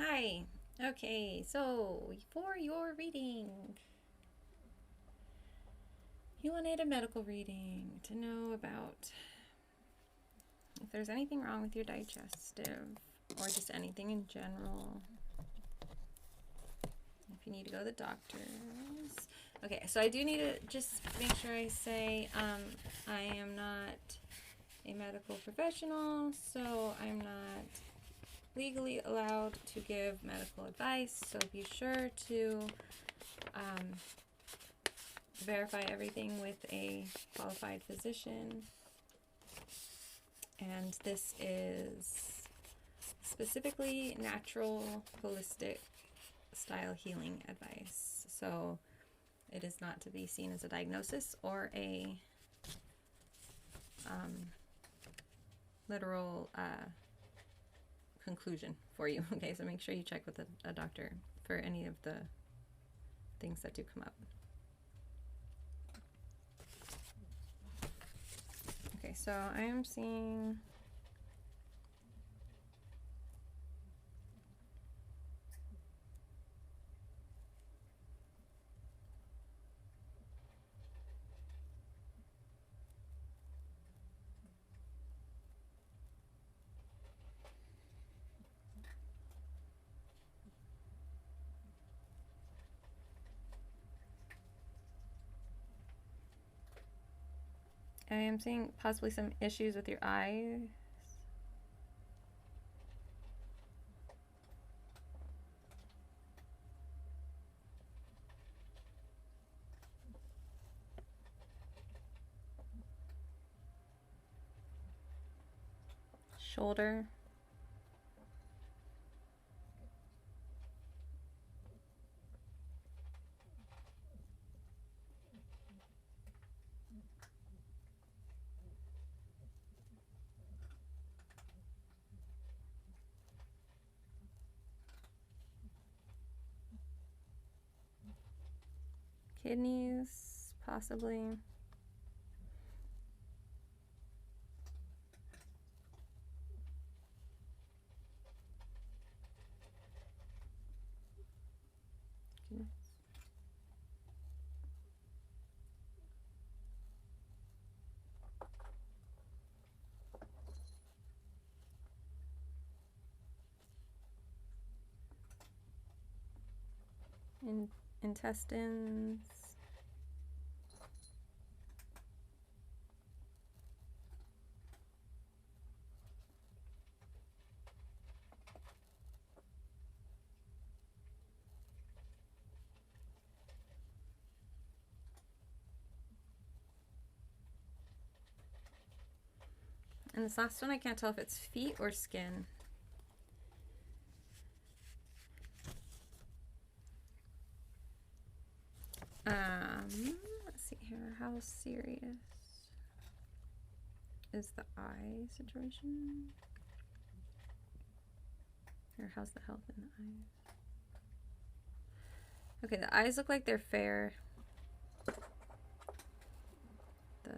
Hi. Okay, so for your reading, you wanted a medical reading to know about if there's anything wrong with your digestive or just anything in general. If you need to go to the doctors. Okay, so I do need to just make sure I say I am not a medical professional, so I'm not legally allowed to give medical advice. So be sure to um, verify everything with a qualified physician. And this is specifically natural, holistic style healing advice. So it is not to be seen as a diagnosis or a literal conclusion for you. Okay, so make sure you check with a doctor for any of the things that do come up. Okay, so I am seeing possibly some issues with your eyes. Shoulder. Kidneys, possibly. In, intestines. And this last one, I can't tell if it's feet or skin. Let's see here. How serious is the eye situation? Or how's the health in the eyes? Okay, the eyes look like they're fair. The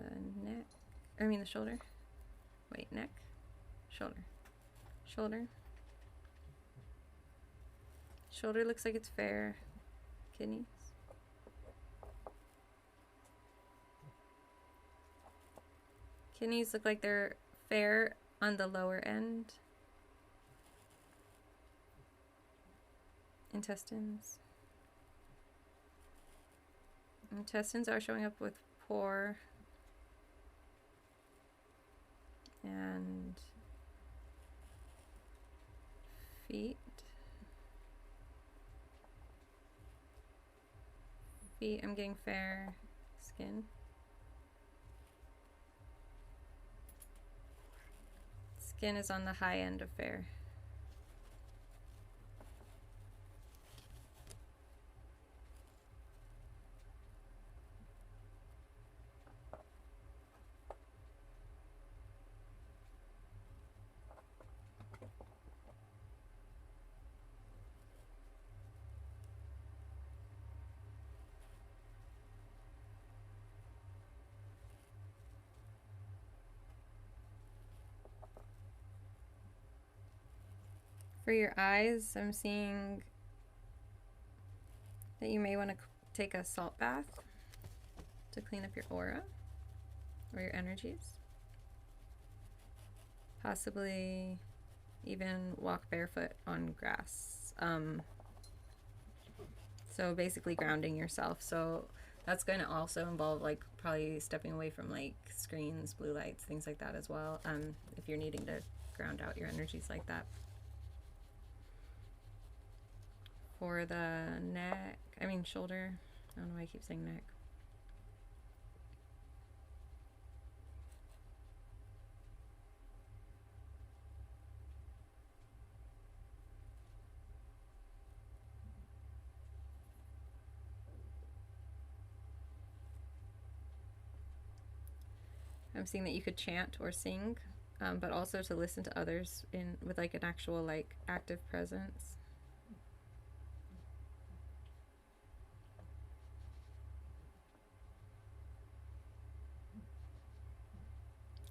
neck, the shoulder. Wait, neck, shoulder, shoulder. Shoulder looks like it's fair. Kidneys. Kidneys look like they're fair on the lower end. Intestines. Intestines are showing up with poor and feet. Feet, I'm getting fair skin. Skin is on the high end of fair. For your eyes, I'm seeing that you may want to take a salt bath to clean up your aura or your energies. Possibly even walk barefoot on grass. So basically grounding yourself. So that's going to also involve like probably stepping away from like screens, blue lights, things like that as well. If you're needing to ground out your energies like that. For the neck, shoulder. I don't know why I keep saying neck. I'm seeing that you could chant or sing, but also to listen to others with like an actual like active presence.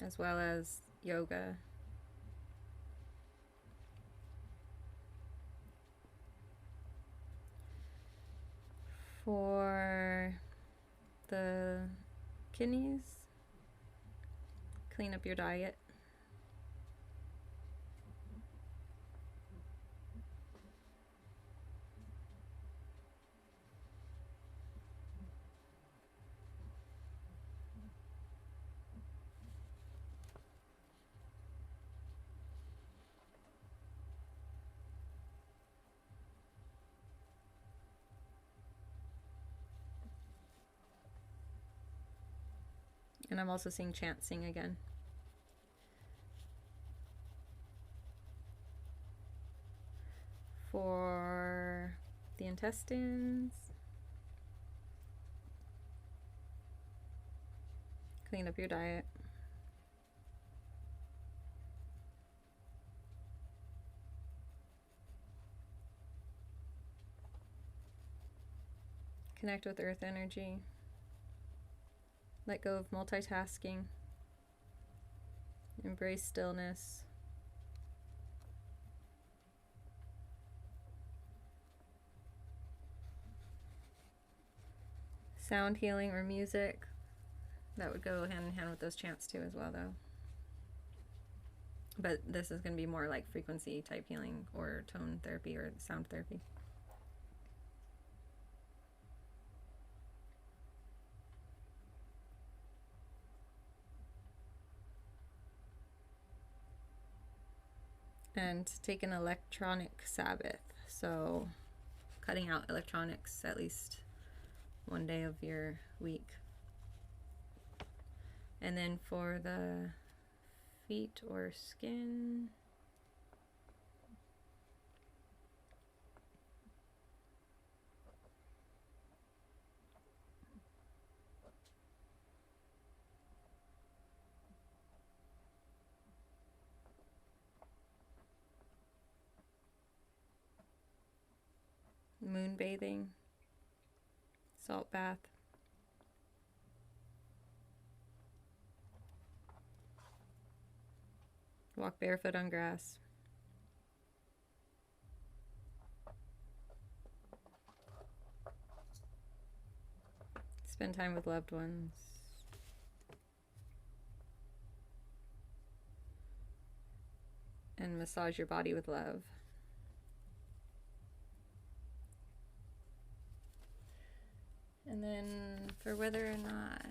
As well as yoga. For the kidneys, clean up your diet. And I'm also seeing chant sing again. For the intestines, clean up your diet. Connect with earth energy. Let go of multitasking. Embrace stillness. Sound healing or music. That would go hand in hand with those chants too as well though. But this is going to be more like frequency type healing or tone therapy or sound therapy. And take an electronic Sabbath. So cutting out electronics at least one day of your week. And then for the feet or skin, moon bathing, salt bath. Walk barefoot on grass. Spend time with loved ones. And massage your body with love. And then for whether or not,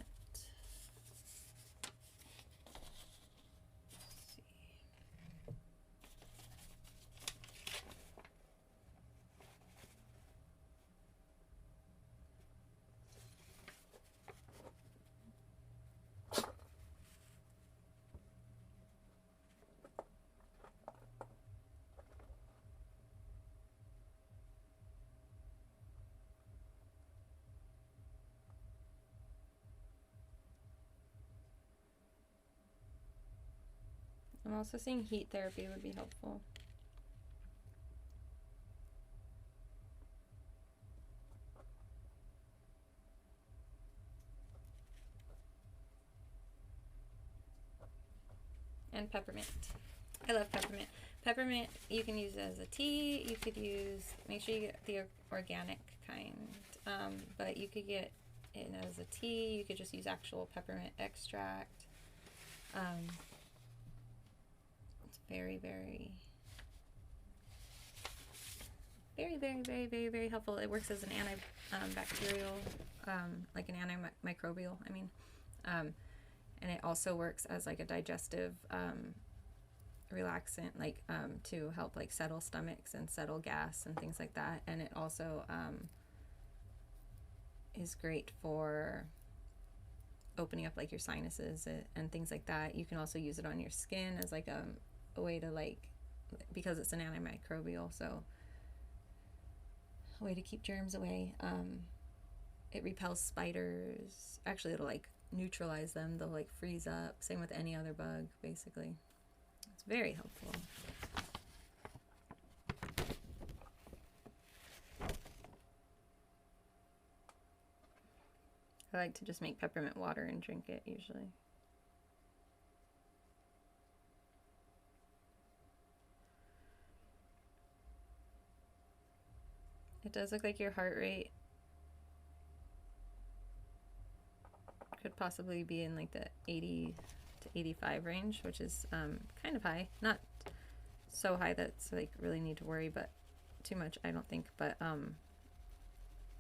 I'm also seeing heat therapy would be helpful. And peppermint. I love peppermint. Peppermint you can use as a tea. You could use, make sure you get the organic kind, but you could get it as a tea. You could just use actual peppermint extract. It's very, very, very, very, very, very, very helpful. It works as an antibacterial, like an antimicrobial, I mean. And it also works as like a digestive relaxant, like to help like settle stomachs and settle gas and things like that. And it also is great for opening up like your sinuses and things like that. You can also use it on your skin as like a way to, like, because it's an antimicrobial, so a way to keep germs away. It repels spiders. Actually, it'll like neutralize them. They'll like freeze up. Same with any other bug, basically. It's very helpful. I like to just make peppermint water and drink it usually. It does look like your heart rate could possibly be in like the 80 to 85 range, which is kind of high. Not so high that's like really need to worry, but too much I don't think. But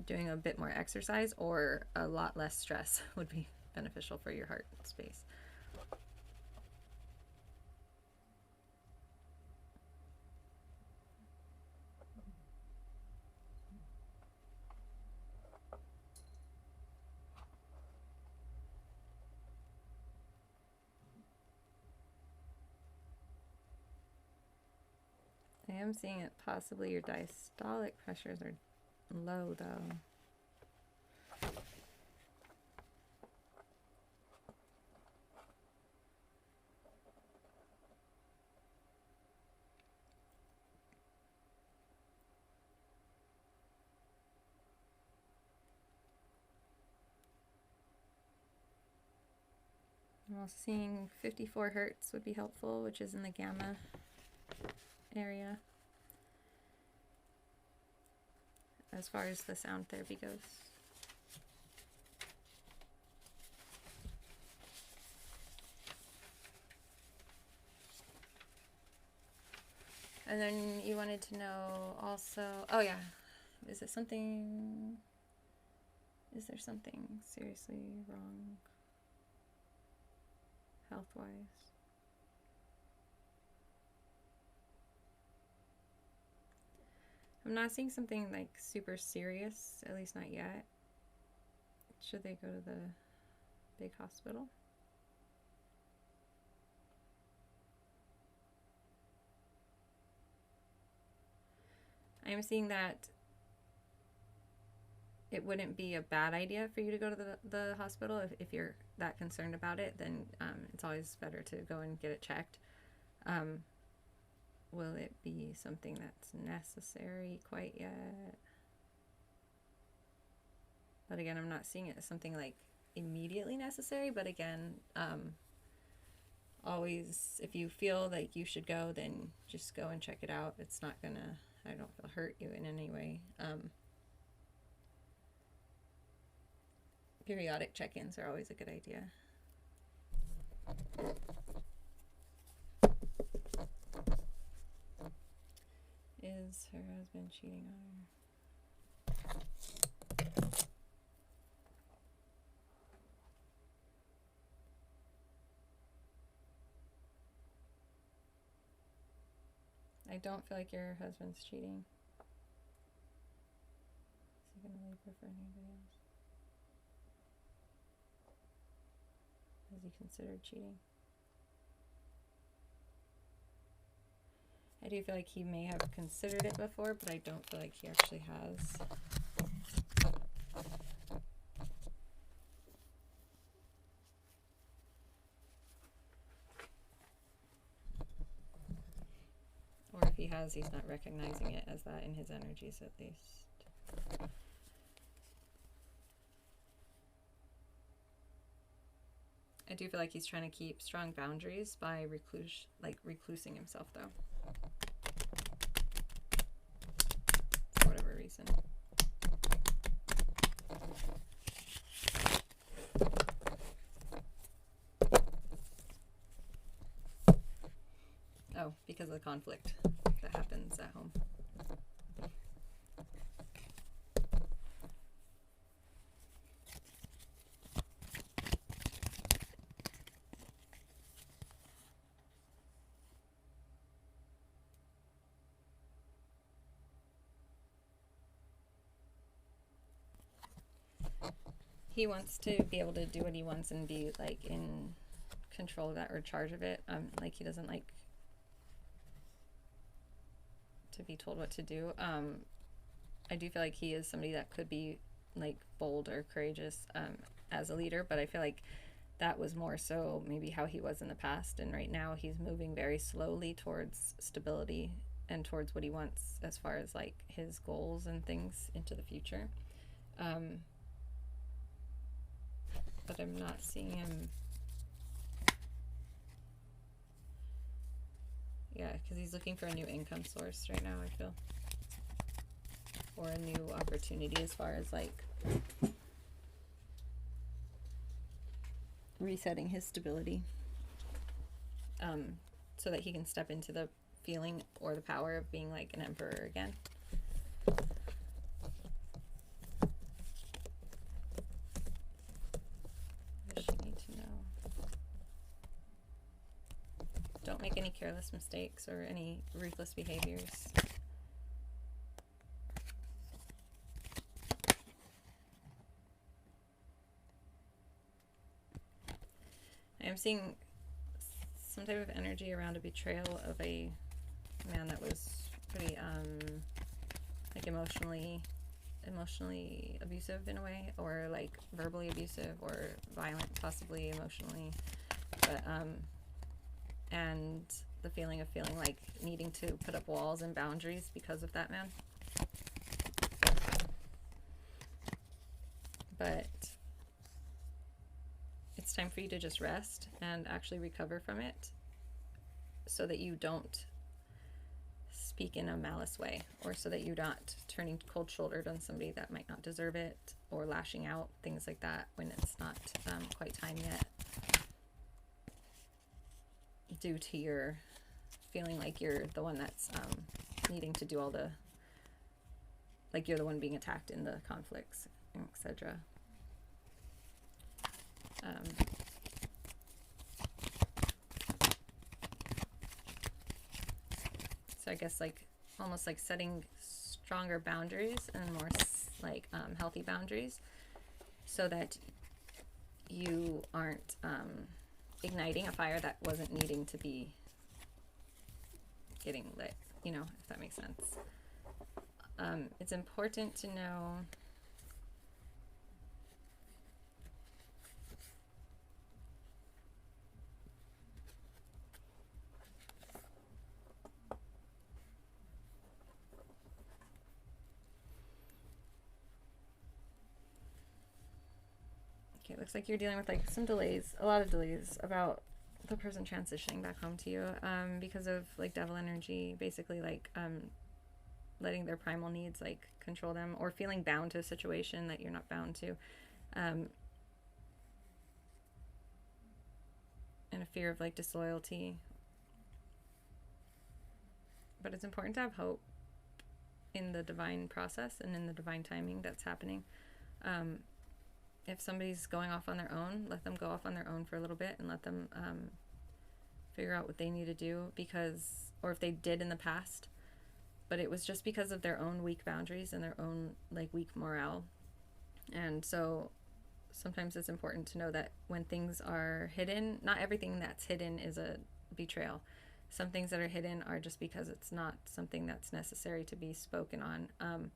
doing a bit more exercise or a lot less stress would be beneficial for your heart space. I am seeing it possibly your diastolic pressures are low though. I'm also seeing 54 hertz would be helpful, which is in the gamma area as far as the sound therapy goes. And then you wanted to know also, oh yeah, is there something seriously wrong health-wise? I'm not seeing something like super serious, at least not yet. Should they go to the big hospital? I'm seeing that it wouldn't be a bad idea for you to go to the hospital. If you're that concerned about it, then it's always better to go and get it checked. Will it be something that's necessary quite yet? But again, I'm not seeing it as something like immediately necessary, but again, always, if you feel like you should go, then just go and check it out. It's not gonna, I don't feel, hurt you in any way. Periodic check-ins are always a good idea. Is her husband cheating on her? I don't feel like your husband's cheating. Is he gonna leave her for anybody else? Has he considered cheating? I do feel like he may have considered it before, but I don't feel like he actually has. Or if he has, he's not recognizing it as that in his energies, at least. I do feel like he's trying to keep strong boundaries by reclusing himself, though. for whatever reason. Oh, because of the conflict that happens at home. He wants to be able to do what he wants and be like in control of that or charge of it. Like he doesn't like to be told what to do. I do feel like he is somebody that could be like bold or courageous as a leader, but I feel like that was more so maybe how he was in the past, and right now he's moving very slowly towards stability and towards what he wants as far as like his goals and things into the future. But I'm not seeing him. Yeah, because he's looking for a new income source right now, I feel. Or a new opportunity as far as like resetting his stability. So that he can step into the feeling or the power of being like an emperor again. Don't make any careless mistakes or any ruthless behaviors. I am seeing some type of energy around a betrayal of a man that was pretty like emotionally abusive in a way, or like verbally abusive or violent, possibly emotionally, but and the feeling of feeling like needing to put up walls and boundaries because of that man. But it's time for you to just rest and actually recover from it so that you don't speak in a malice way, or so that you're not turning cold-shouldered on somebody that might not deserve it, or lashing out, things like that, when it's not quite time yet, due to your feeling like you're the one that's needing to do all the, like you're the one being attacked in the conflicts, etc. So I guess like almost like setting stronger boundaries and more like healthy boundaries, so that you aren't igniting a fire that wasn't needing to be getting lit, you know, if that makes sense. It's important to know it looks like you're dealing with like some delays, a lot of delays about the person transitioning back home to you because of like devil energy, basically like letting their primal needs like control them, or feeling bound to a situation that you're not bound to, and a fear of like disloyalty. But it's important to have hope in the divine process and in the divine timing that's happening. If somebody's going off on their own, let them go off on their own for a little bit and let them figure out what they need to do, because, or if they did in the past, but it was just because of their own weak boundaries and their own like weak morale. And so sometimes it's important to know that when things are hidden, not everything that's hidden is a betrayal. Some things that are hidden are just because it's not something that's necessary to be spoken on.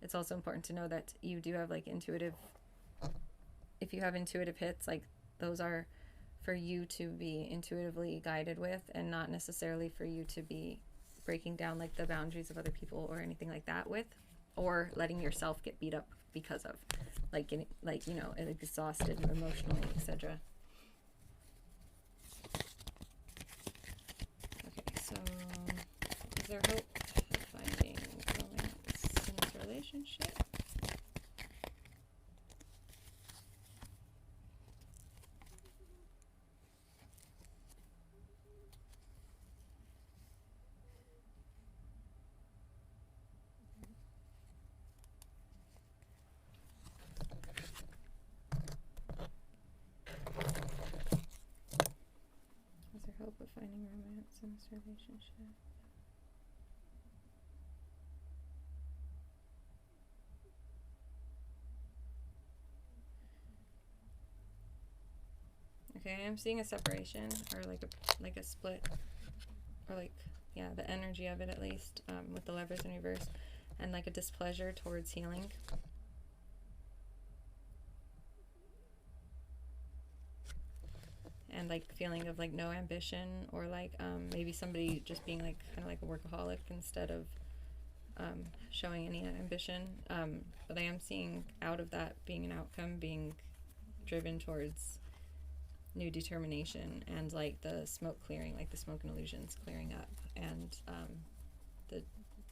It's also important to know that you do have like intuitive, if you have intuitive hits, like those are for you to be intuitively guided with, and not necessarily for you to be breaking down like the boundaries of other people or anything like that with, or letting yourself get beat up because of, like getting like, you know, exhausted emotionally, etc. Okay, so there hope of finding romance in this relationship? Is there hope of finding romance in this relationship? Okay, I'm seeing a separation, or like a split, or like, yeah, the energy of it at least, with the Lovers in reverse, and like a displeasure towards healing. And like feeling of like no ambition, or like maybe somebody just being like kind of like a workaholic instead of showing any ambition. But I am seeing out of that being an outcome, being driven towards new determination, and like the smoke clearing, like the smoke and illusions clearing up, and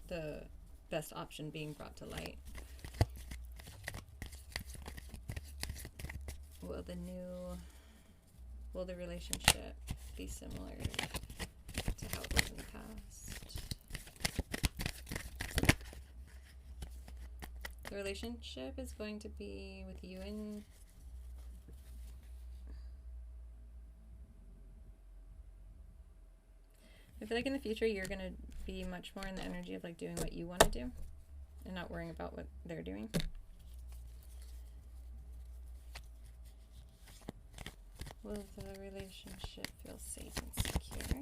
the best option being brought to light. Will the relationship be similar to how it was in the past? The relationship is going to be with you in I feel like in the future you're going to be much more in the energy of like doing what you want to do and not worrying about what they're doing. Will the relationship feel safe and secure?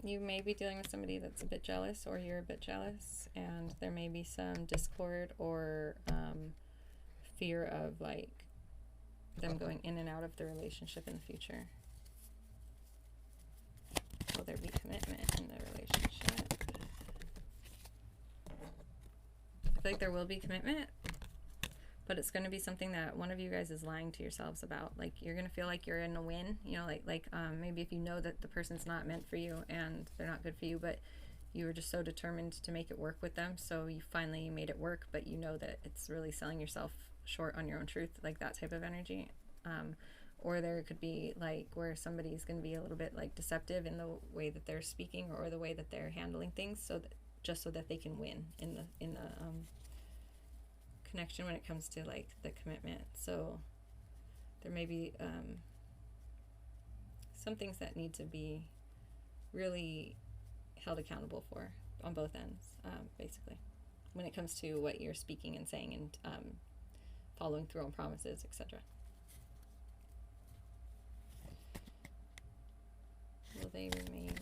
You may be dealing with somebody that's a bit jealous, or you're a bit jealous, and there may be some discord or fear of like them going in and out of the relationship in the future. Will there be commitment in the relationship? I feel like there will be commitment, but it's going to be something that one of you guys is lying to yourselves about. Like you're going to feel like you're in a win, you know, like maybe if you know that the person's not meant for you and they're not good for you, but you were just so determined to make it work with them, so you finally made it work, but you know that it's really selling yourself short on your own truth, like that type of energy. Or there could be like where somebody's going to be a little bit like deceptive in the way that they're speaking or the way that they're handling things, so that just so that they can win in the connection when it comes to like the commitment. So there may be some things that need to be really held accountable for on both ends, basically, when it comes to what you're speaking and saying, and following through on promises, etc. Will they remain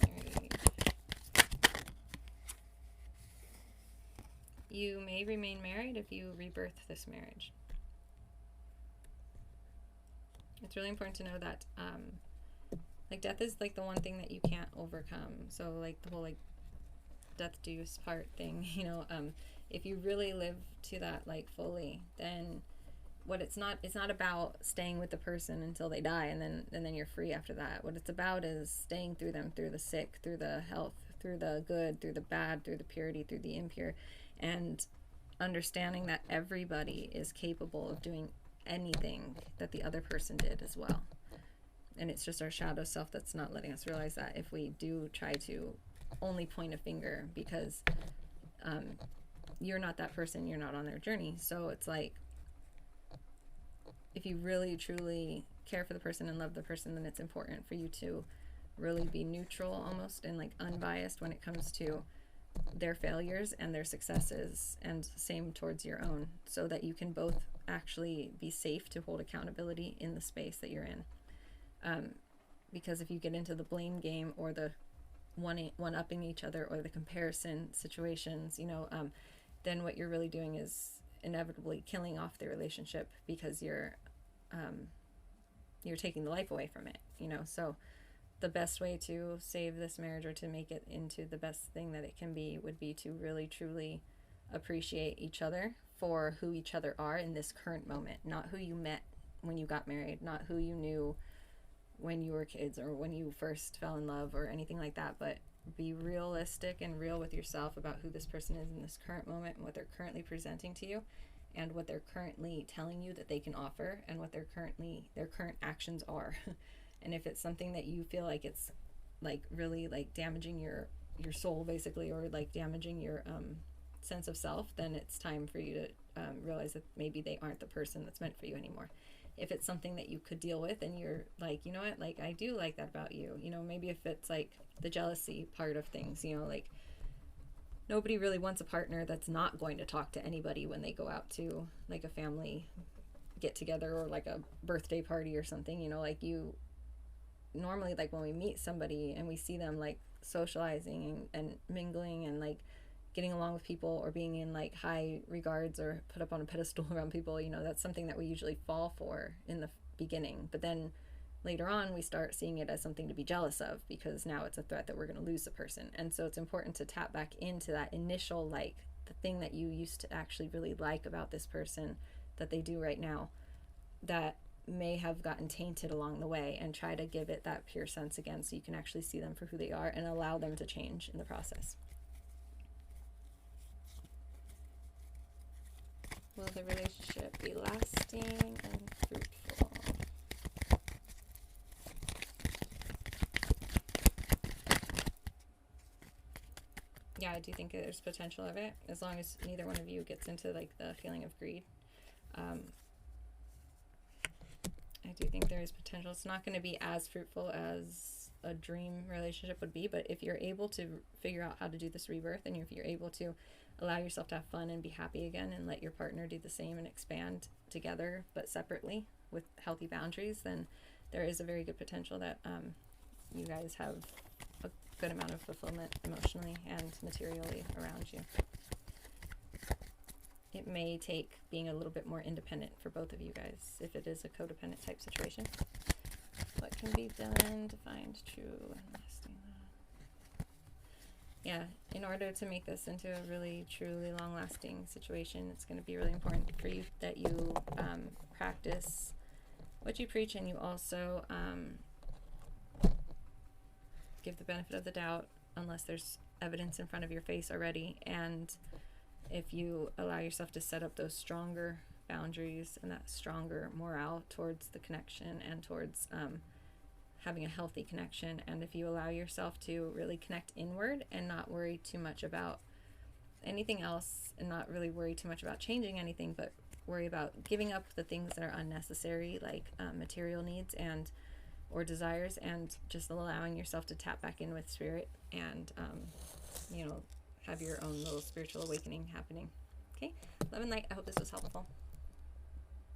married? You may remain married if you rebirth this marriage. It's really important to know that like death is like the one thing that you can't overcome. So like the whole like death do us part thing, you know, if you really live to that like fully, then it's not about staying with the person until they die and then you're free after that. What it's about is staying through them, through the sick, through the health, through the good, through the bad, through the purity, through the impure, and understanding that everybody is capable of doing anything that the other person did as well. And it's just our shadow self that's not letting us realize that, if we do try to only point a finger, because you're not that person, you're not on their journey. So it's like, if you really truly care for the person and love the person, then it's important for you to really be neutral almost, and like unbiased when it comes to their failures and their successes, and same towards your own, so that you can both actually be safe to hold accountability in the space that you're in. Because if you get into the blame game, or the one-upping each other, or the comparison situations, you know, then what you're really doing is inevitably killing off the relationship, because you're taking the life away from it, you know. So the best way to save this marriage, or to make it into the best thing that it can be, would be to really truly appreciate each other for who each other are in this current moment, not who you met when you got married, not who you knew when you were kids or when you first fell in love or anything like that, but be realistic and real with yourself about who this person is in this current moment and what they're currently presenting to you and what they're currently telling you that they can offer and what their current actions are. And if it's something that you feel like it's like really like damaging your soul basically, or like damaging your sense of self, then it's time for you to realize that maybe they aren't the person that's meant for you anymore. If it's something that you could deal with and you're like, you know what, like I do like that about you, you know, maybe if it's like the jealousy part of things, you know, like nobody really wants a partner that's not going to talk to anybody when they go out to like a family get together or like a birthday party or something, you know, like you normally, like when we meet somebody and we see them like socializing and mingling and like getting along with people or being in like high regards or put up on a pedestal around people, you know, that's something that we usually fall for in the beginning. But then later on we start seeing it as something to be jealous of because now it's a threat that we're going to lose the person. And so it's important to tap back into that initial, like the thing that you used to actually really like about this person that they do right now that may have gotten tainted along the way, and try to give it that pure sense again so you can actually see them for who they are and allow them to change in the process. Will the relationship be lasting and fruitful? Yeah, I do think there's potential of it, as long as neither one of you gets into like the feeling of greed. I do think there is potential. It's not going to be as fruitful as a dream relationship would be, but if you're able to figure out how to do this rebirth, and if you're able to allow yourself to have fun and be happy again and let your partner do the same and expand together but separately with healthy boundaries, then there is a very good potential that you guys have a good amount of fulfillment emotionally and materially around you. It may take being a little bit more independent for both of you guys if it is a codependent type situation. What can be done to find true and lasting love? Yeah, in order to make this into a really, truly long-lasting situation, it's going to be really important for you that you practice what you preach, and you also give the benefit of the doubt unless there's evidence in front of your face already. And if you allow yourself to set up those stronger boundaries and that stronger morale towards the connection and towards having a healthy connection, and if you allow yourself to really connect inward and not worry too much about anything else, and not really worry too much about changing anything, but worry about giving up the things that are unnecessary, like material needs and or desires, and just allowing yourself to tap back in with spirit and you know, have your own little spiritual awakening happening. Okay, love and light. I hope this was helpful.